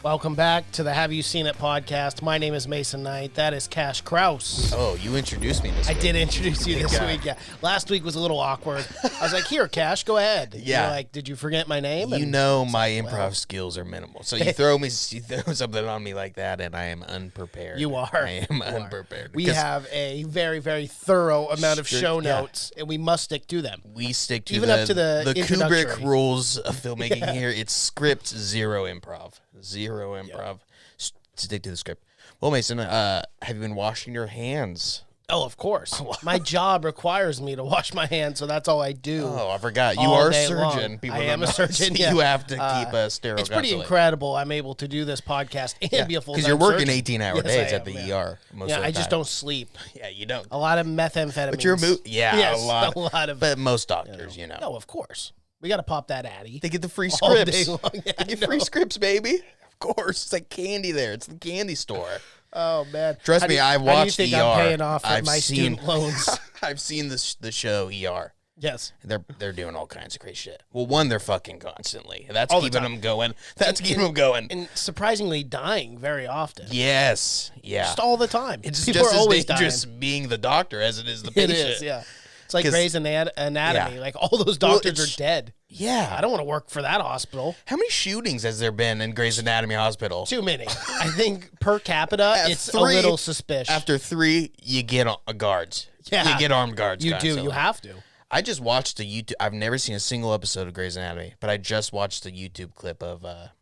Welcome back to the Have You Seen It podcast. My name is Mason Knight. That is Cash Kraus. Oh, you introduced me this week. I did introduce you this week. Yeah. Last week was a little awkward. I was like, here, Cash, go ahead. Yeah. You're like, did you forget my name? You know my improv skills are minimal. So you throw something on me like that, and I am unprepared. You are. I am unprepared. We have a very, very thorough amount of show notes, and we must stick to them. We stick to Even up to the Kubrick rules of filmmaking here. It's script, zero improv. Zero improv. Stick to the script. Well, Mason, have you been washing your hands? Oh, of course. My job requires me to wash my hands, so that's all I do. Oh, I forgot. You are a surgeon. I am a surgeon. Yeah. You have to keep a sterile. It's pretty incredible. I'm able to do this podcast and be a full-time surgeon. Because you're working 18-hour days at the ER most of the time. I just don't sleep. Yeah, you don't. A lot of methamphetamines. But you're a lot of. But most doctors, you know. No, of course. We got to pop that Addy. They get the free scripts. Yeah, they get free scripts, baby. Of course. It's like candy there. It's the candy store. Oh, man. Trust me, I watched ER. I'm paying off my student loans? I've seen the show ER. Yes. They're doing all kinds of crazy shit. Well, one, they're fucking constantly. That's keeping them going. Keeping them going. And surprisingly dying very often. Yes. Yeah. Just all the time. It's People just as dangerous being the doctor as it is the patient. It is, yeah. It's like Grey's Anatomy. Yeah. Like, all those doctors are dead. Yeah. I don't want to work for that hospital. How many shootings has there been in Grey's Anatomy Hospital? Too many. I think per capita, it's a little suspicious. After 3, you get guards. Yeah. You get armed guards. You do. You have to. I just watched a YouTube. I've never seen a single episode of Grey's Anatomy, but I just watched a YouTube clip of the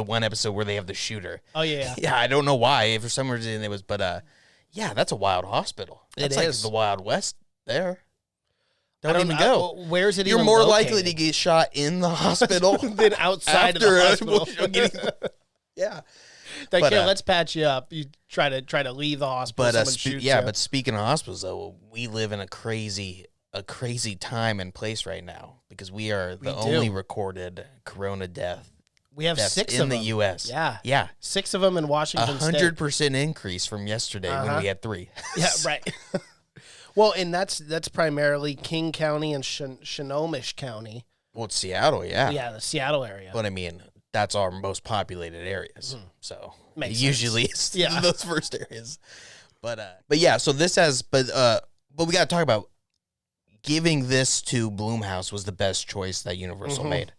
one episode where they have the shooter. Oh, yeah. Yeah, I don't know why. For some reason it was, but yeah, that's a wild hospital. That's like the Wild West there. Don't even go. Where's it? You're more likely to get shot in the hospital than outside of the hospital. Yeah. Like, here, let's patch you up. You try to leave the hospital. But but speaking of hospitals, though, we live in a crazy time and place right now because we are the only recorded corona death. We have 6 of them in the U.S. Yeah. 6 of them in Washington State. 100% increase from yesterday when we had 3. Yeah, right. Well, and that's primarily King County and Snohomish County. Well, it's Seattle, yeah. Yeah, the Seattle area. But I mean, that's our most populated areas. Mm-hmm. So Makes usually sense. It's those first areas. But yeah, so this has but we got to talk about giving this to Blumhouse was the best choice that Universal made.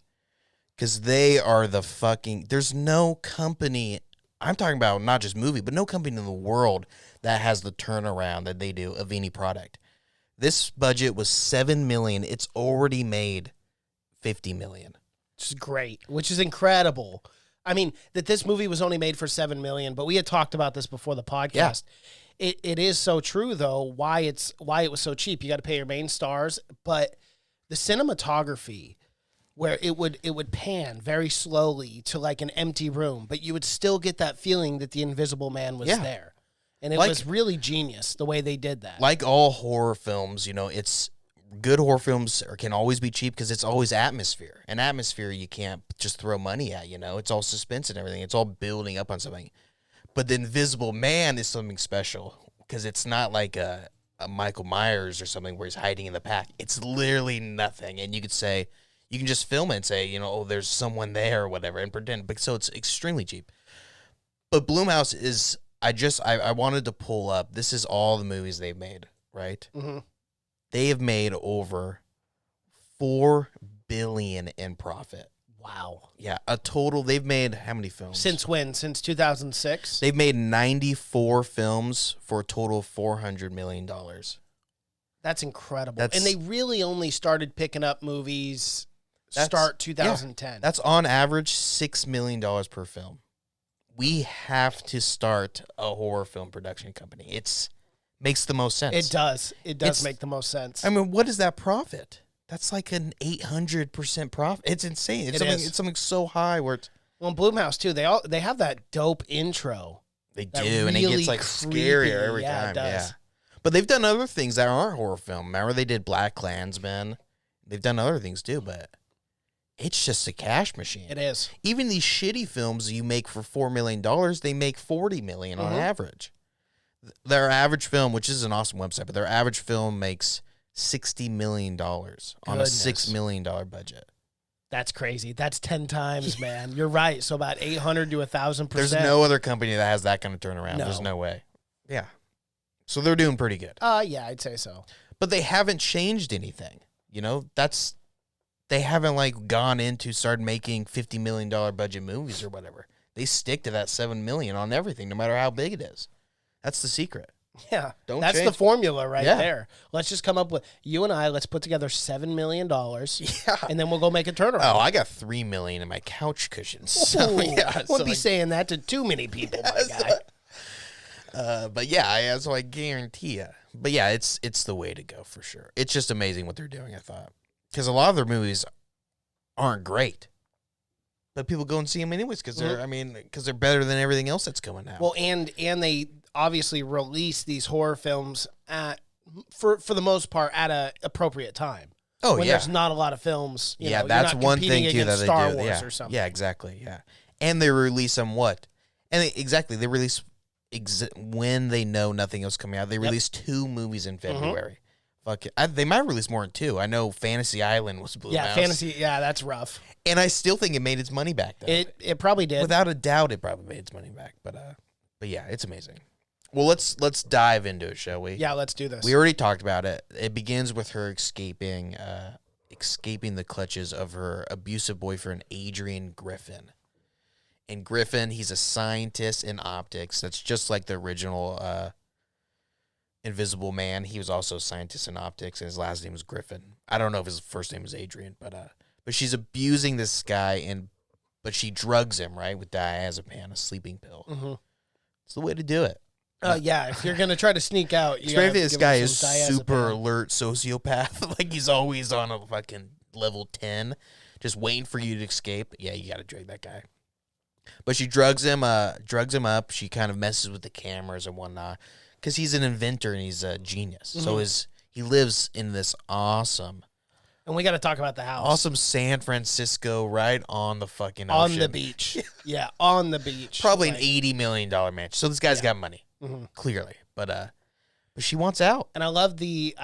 Cuz they are there's no company, I'm talking about not just movie, but no company in the world that has the turnaround that they do of any product. This budget was $7 million. It's already made $50 million. Which is great, which is incredible. I mean, that this movie was only made for $7 million, but we had talked about this before the podcast. Yeah. It is so true, though, why it was so cheap. You got to pay your main stars, but the cinematography, where it would pan very slowly to like an empty room, but you would still get that feeling that the Invisible Man was there. And it was really genius the way they did that. Like all horror films, it's good horror films can always be cheap because it's always atmosphere. And atmosphere you can't just throw money at, It's all suspense and everything. It's all building up on something. But the Invisible Man is something special because it's not like a Michael Myers or something where he's hiding in the pack. It's literally nothing. And you could say, you can just film it and say, there's someone there or whatever and pretend. But so it's extremely cheap. But Blumhouse is... I wanted to pull up. This is all the movies they've made, right? Mm-hmm. They have made over $4 billion in profit. Wow. Yeah, a total. They've made how many films? Since when? Since 2006? They've made 94 films for a total of $400 million. That's incredible. And they really only started picking up movies 2010. Yeah, that's on average $6 million per film. We have to start a horror film production company. It makes the most sense. It does. It does make the most sense. I mean, what is that profit? That's like an 800% profit. It's insane. It's something so high where it's... Well, in Blumhouse, too, they have that dope intro. They do, and it gets like scarier every time. It does. Yeah. But they've done other things that aren't horror film. Remember they did Black Klansman? They've done other things, too, but... It's just a cash machine. It is. Even these shitty films you make for $4 million, they make $40 million on average. Their average film, which is an awesome website, but their average film makes $60 million on a $6 million budget. That's crazy. That's 10 times, man. You're right. So about 800 to 1,000%. There's no other company that has that kind of turnaround. No. There's no way. Yeah. So they're doing pretty good. Yeah, I'd say so. But they haven't changed anything. You know, they haven't like gone into start making $50 million budget movies or whatever. They stick to that $7 million on everything, no matter how big it is. That's the secret. Yeah, Don't that's change. the formula right Yeah. there. Let's just come up with you and I. Let's put together $7 million, Yeah. and then we'll go make a turnaround. Oh, I got $3 million in my couch cushions. So, Ooh, yeah, wouldn't be saying that to too many people, my guy. but yeah, so I guarantee you. But yeah, it's the way to go for sure. It's just amazing what they're doing. I thought because a lot of their movies aren't great, but people go and see them anyways because they're better than everything else that's coming out. Well, and they obviously release these horror films for the most part at a appropriate time. Oh, when yeah. there's not a lot of films. You know, that's you're not one competing thing too that against they Star do. Wars or something. Yeah, exactly. Yeah, and they release them what? And they release when they know nothing else coming out. They release 2 movies in February. Fuck it. They might release more than 2. I know Fantasy Island was Blue Mouse. Fantasy. Yeah, that's rough. And I still think it made its money back. Though. It probably did. Without a doubt, it probably made its money back. But yeah, it's amazing. Well, let's dive into it, shall we? Yeah, let's do this. We already talked about it. It begins with her escaping the clutches of her abusive boyfriend, Adrian Griffin. And Griffin, he's a scientist in optics. That's just like the original Invisible Man. He was also a scientist in optics, and his last name was Griffin. I don't know if his first name is Adrian, but she's abusing this guy, but she drugs him, right, with diazepam, a sleeping pill. Mm-hmm. It's the way to do it. Yeah, if you're going to try to sneak out, you Especially if this guy is diazepam. super alert sociopath. Like he's always on a fucking level 10, just waiting for you to escape. Yeah, you got to drug that guy. But she drugs him up. She kind of messes with the cameras and whatnot because he's an inventor and he's a genius. Mm-hmm. So he lives in this awesome, and we got to talk about the house. awesome San Francisco, right on the fucking ocean. On the beach. Yeah, on the beach. Probably Like, an $80 million mansion. So this guy's got money, clearly. But she wants out. And I loved the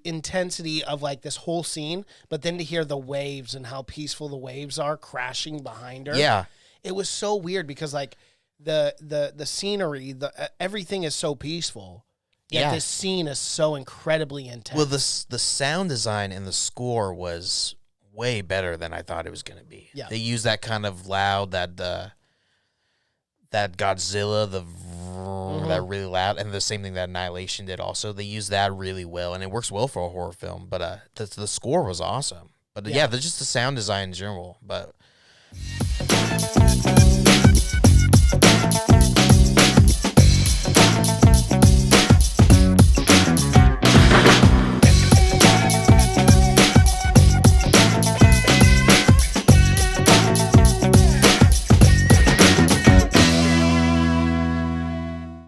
intensity of like this whole scene, but then to hear the waves and how peaceful the waves are crashing behind her. Yeah. It was so weird because like the scenery, everything is so peaceful. Yet this scene is so incredibly intense. Well, the sound design and the score was way better than I thought it was going to be. Yeah. They used that kind of loud, that Godzilla, that really loud, and the same thing that Annihilation did also. They used that really well, and it works well for a horror film, but the score was awesome. But yeah, just the sound design in general. But